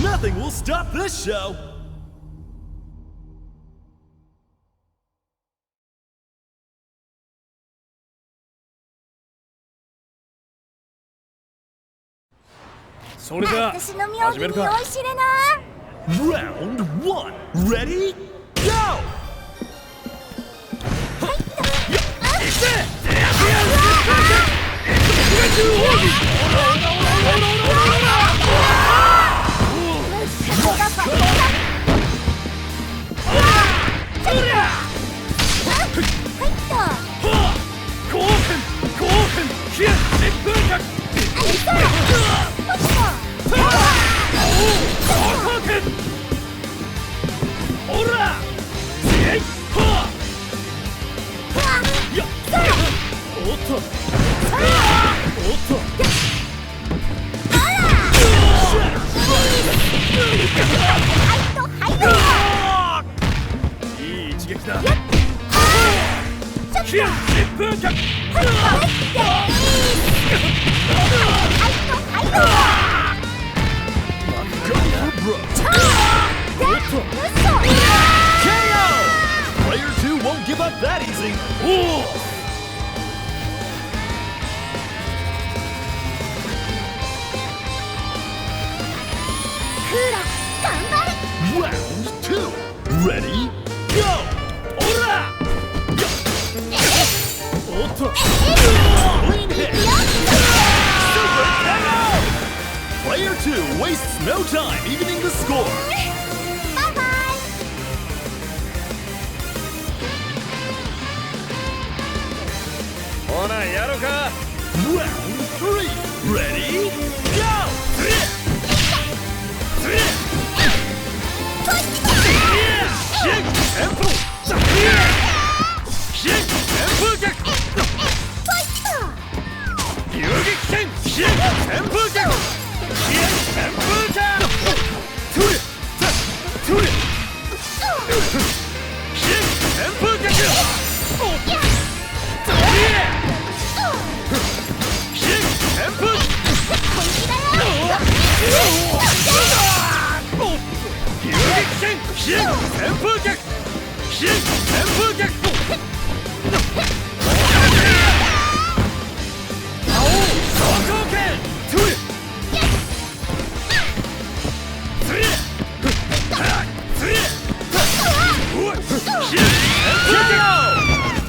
Nothing will stop this show! それじゃあ私の妙義に酔いしれな。 Round 1 Ready? Go! いい一撃だ。Player 2 won't give up that easy. クーラ頑張れ。 Round 2 Ready? Go! Ora! Clean hit! Super KO! Player 2 wastes no time evening the score. バイバイ。ほなやろか。 Round 3 Ready? Go!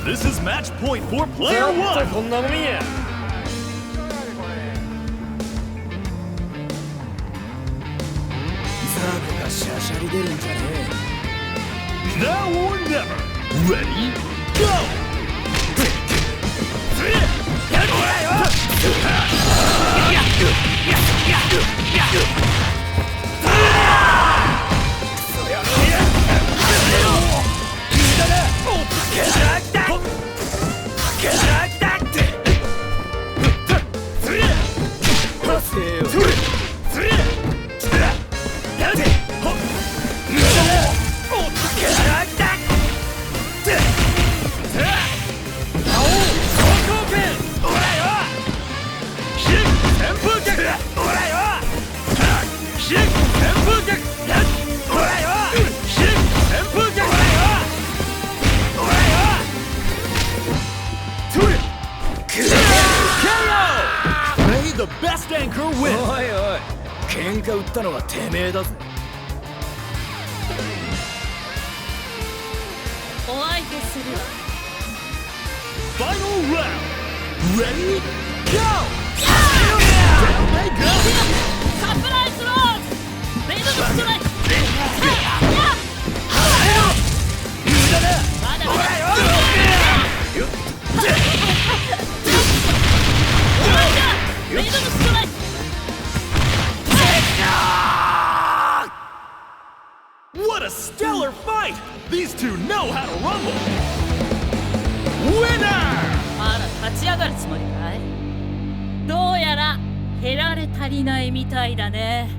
This is match point for player 1. こんなもんや。ザークがシャシャリ出るんじゃねえ。 Now or never. Ready? Go! The best anchor win. おいおい、喧嘩売ったのはてめえだぜ。お相手するわ。 Final round. Ready? Go! Down they go. サプライズローズ。レイドストライク。まだまだ。レイドストライク。 What a stellar fight! These two know how to rumble. Winner! あら立ち上がるつもりかい。どうやら減られ足りないみたいだね。